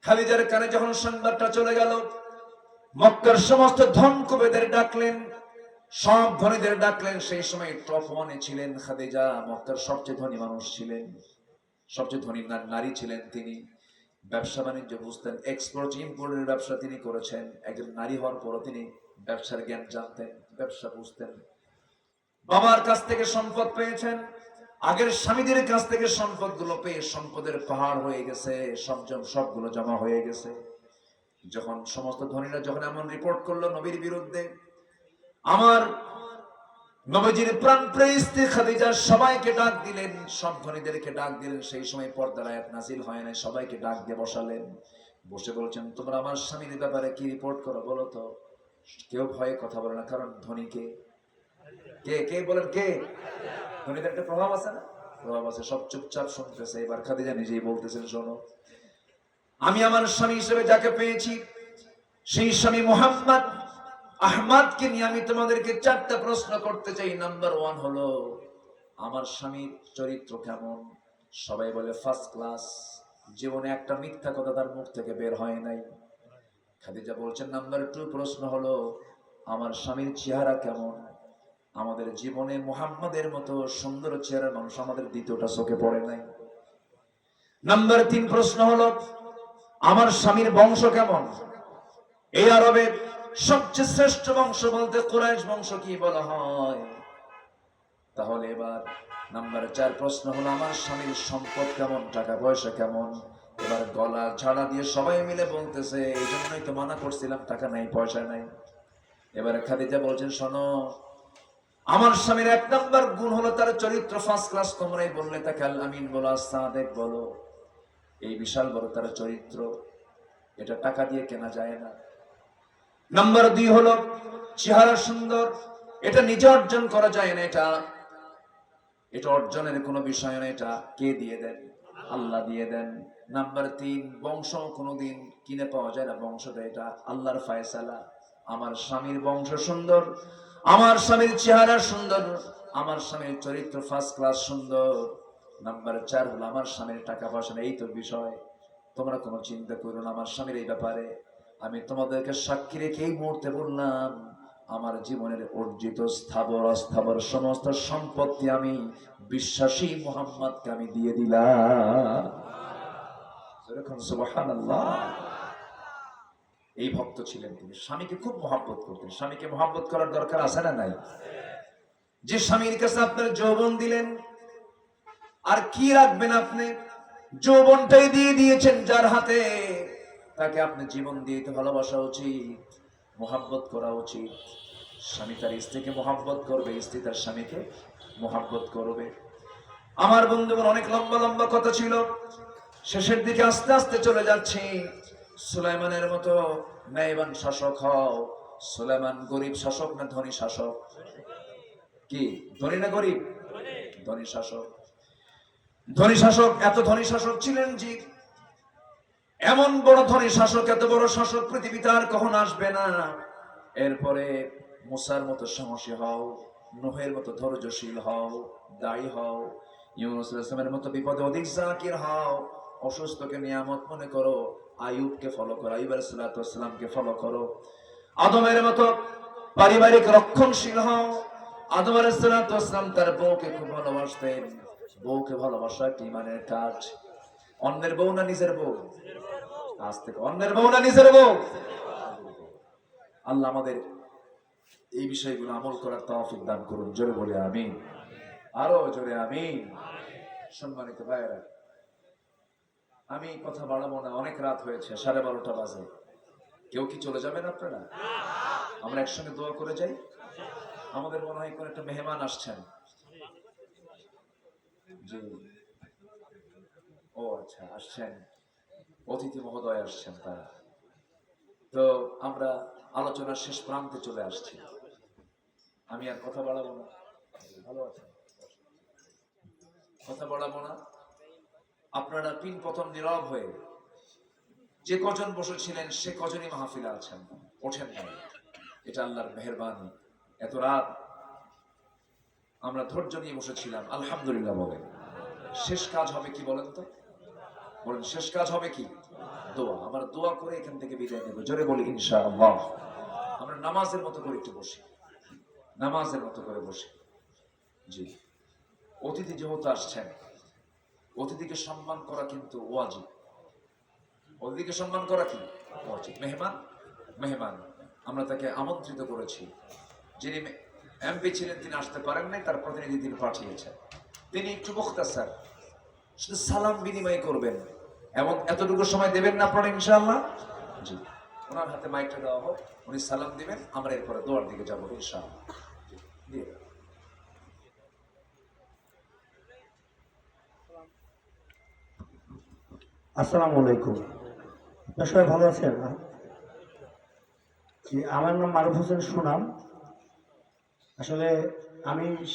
খাদিজার কানে যখন সংবাদটা চলে গেল, মক্কার সমস্ত ধন কুবেরদের ডাকলেন, সব ধনীদের ডাকলেন। সেই সময় টপ ওয়ানে ছিলেন খাদিজা, মক্কার সবচেয়ে ধনী মানুষ ছিলেন, সবচেয়ে ধনী নারী ছিলেন তিনি। ব্যবসা বাণিজ্য বুঝতেন, এক্সপোর্ট ইম্পোর্টের ব্যবসা তিনি করেছেন। একজন নারী হওয়ার পরও তিনি ব্যবসার জ্ঞান জানতেন, ব্যবসা বুঝতেন। বাবার কাছ থেকে সম্পদ পেয়েছেন, আগের স্বামীদের কাছ থেকে সম্পদ গুলো পেয়ে সম্পদের পাহাড় হয়ে গেছে, সবগুলো জমা হয়ে গেছে। যখন সমস্ত ধনীরা যখন এমন রিপোর্ট করলো নবীর বিরুদ্ধে, আমার নবীজির প্রাণপ্রিয় স্ত্রী খাদিজা সবাইকে ডাক দিলেন, সব ধনীদেরকে ডাক দিলেন। সেই সময় পর্দার আয়াত নাযিল হয় নাই, সবাইকে ডাক দিয়ে বসালেন। বসে বলছেন, তোমরা আমার স্বামীর ব্যাপারে কি রিপোর্ট করো বলো তো। কেউ ভয়ে কথা বলে না, কারণ ধনীকে কে কে বলেন, কে? ধনীদের একটা প্রভাব আছে না, প্রভাব আছে। সব চুপচাপ শুনতেছে। এবার খাদিজা নিজেই বলতেছেন, শোনো, আমি আমার স্বামী হিসেবে যাকে পেয়েছি সেই স্বামী মুহাম্মদ আহমদকে নিয়ে আমি তোমাদেরকে 4টা প্রশ্ন করতে চাই। নাম্বার 1 হলো, আমার স্বামীর চরিত্র কেমন? সবাই বলে ফার্স্ট ক্লাস, জীবনে একটা মিথ্যা কথা তার মুখ থেকে বের হয় নাই। খাদিজা বলছেন, নাম্বার 2 প্রশ্ন হলো, আমার স্বামীর চেহারা কেমন? আমাদের জীবনে মুহাম্মাদের মতো সুন্দর চেহারার মানুষ আমাদের দ্বিতীয়টা চোখে পড়ে নাই। নাম্বার 3 প্রশ্ন হলো, আমার স্বামীর বংশ কেমন? এই আরবের সবচেয়ে শ্রেষ্ঠ বংশ বলতে কুরাইশ বংশ কি বলা হয়। তাহলে এবার নাম্বার 4 প্রশ্ন হলো, আমার স্বামীর সম্পদ কেমন, টাকা পয়সা কেমন? এবার গলা ঝাড়া দিয়ে সবাই মিলে বলতেছে, এই জন্যই তো মানা করছিলাম, টাকা নাই পয়সা নাই। এবারে খাদিজা বলছেন, শোনো, আমার স্বামীর 1 নাম্বার গুণ হলো তার চরিত্র ফার্স্ট ক্লাস। তোমরাই বললে তাকে আল আমিন বলো, সাদেক বলো। এই বিশাল বড় তার চরিত্র, এটা টাকা দিয়ে কেনা যায় না। নাম্বার 2 হলো চেহারা সুন্দর, এটা নিজে অর্জন করা যায় না, এটা অর্জনের কোনো বিষয় না, এটা কে দিয়ে দেন? আল্লাহ দিয়ে দেন। নাম্বার 3 বংশ কোনোদিন কিনে পাওয়া যায় না, বংশটা এটা আল্লাহর ফয়সালা। আমার স্বামীর বংশ সুন্দর, আমার স্বামীর চেহারা সুন্দর, আমার স্বামীর চরিত্র ফার্স্ট ক্লাস সুন্দর। নাম্বার 4 হলো আমার স্বামীর টাকা পয়সা। এই তো বিষয়, তোমরা কোনো চিন্তা করো না আমার স্বামীর এই ব্যাপারে। আমি তোমাদেরকে সাক্ষী রেখে এই মুহূর্তে বললাম, আমার জীবনের অর্জিত স্থাবর অস্থাবর সমস্ত সম্পত্তি আমি বিশ্বাসী মুহাম্মদকে আমি দিয়ে দিলাম। সুবহানাল্লাহ। এই ভক্ত ছিলেন তিনি, স্বামীকে খুব মহব্বত করতেন। স্বামীকে মহব্বত করার দরকার আছে না নাই? যে স্বামীর কাছে আপনার যৌবন দিলেন, আর কি রাখবেন আপনি? যৌবনটাই দিয়ে দিয়েছেন যার হাতে, তাকে আপনি জীবন দিয়ে ভালোবাসা উচিত, মহব্বত করা উচিত। স্বামী তার স্ত্রীকে মহব্বত করবে, স্ত্রী তার স্বামীকে মহব্বত করবে। আমার বন্ধুগণ, অনেক লম্বা লম্বা কথা ছিল, শেষের দিকে আস্তে আস্তে চলে যাচ্ছি। সুলাইমানের মতো ন্যায়বান শাসক হও। সুলাইমান গরিব শাসক না ধনী শাসক? কি ধনী না গরিব? ধনী শাসক। ধনী শাসক, এত ধনী শাসক ছিলেন জি, এমন বড় ধনী শাসক, এত বড় শাসক পৃথিবীতে আর কখনো আসবে না। এরপরে মুসার মতো সাহসী হও, নূহের মতো ধৈর্যশীল হও, দায়ী হও, ইউনূস আলাইহিস সালামের মতো বিপদে অধিক জাকির হও, অসুস্থকে নিয়ামত মনে করো, আইয়ুবকে ফলো করো, আইয়ুব আলাইহিস সালামকে ফলো করো। আদমের মতো পারিবারিক রক্ষণশীল হও। আদম আলাইহিস সালাম তার বউকে খুব ভালোবাসতেন। বউকে ভালোবাসা একটি ঈমানের কাজ। অন্যের বউ না নিজের বউ? আজ থেকে অন্যের বউ না নিজের বউ? আল্লাহ আমাদের এই বিষয়গুলো আমল করার তৌফিক দান করুন। জোরে বলে আমিন, আরো জোরে আমিন। সম্মানিত ভাইয়েরা, আমি কথা বাড়াবো না, অনেক রাত হয়েছে, 12:30 বাজে। কেউ কি চলে যাবেন আপনারা? আমরা একসঙ্গে দোয়া করে যাই। আমাদের মনে হয় কোন একটা মেহমান আসছেন। জি, ও আচ্ছা, আসছেন, অতিথি মহোদয় আসছেন তারা। তো আমরা আলোচনার শেষ প্রান্তে চলে আসছি, আমি আর কথা বাড়াবো না। ভালো আছেন, কথা বাড়াবো না। আপনারা তিন প্রথম নীরব হয়ে যে কজন বসেছিলেন সে কজনই মাহফিলে আছেন, ওঠেন নাই। এটা আল্লাহর মেহেরবানি। এত রাত আমরা ধৈর্য নিয়ে বসেছিলাম, আলহামদুলিল্লাহ বলেন। শেষ কাজ হবে কি বলেন তো? বলেন, শেষ কাজ হবে কি? দোয়া। আমরা দোয়া করে এখান থেকে বিদায় নেব, জোরে বলি ইনশাআল্লাহ। আমরা নামাজের মতো করে একটু বসি, নামাজের মতো করে বসি। জি, অতিথি যেহেতু আসছেন, অতিথিকে সম্মান করা কিন্তু ওয়াজিব। অতিথিকে সম্মান করা কি ওয়াজিব। মেহমান, মেহমান আমরা তাকে আমন্ত্রিত করেছি। যিনি এমপি ছিলেন তিনি আসতে পারেন নাই, তার প্রতিনিধি তিনি পাঠিয়েছেন। তিনি একটু মুখতাসার, শুধু সালাম বিনিময় করবেন, এমন এতটুকু সময় দেবেন না আপনারা ইনশাআল্লাহ। জি, ওনার হাতে মাইকটা দেওয়া হোক, উনি সালাম দিবেন, আমরা এরপরে দোয়ার দিকে যাবো ইনশাআল্লাহ। দিয়ে আসসালামু আলাইকুম। আপনারা সবাই ভালো আছেন? জি, আমার নাম মারুফ হোসেন সুনাম। আসলে আমি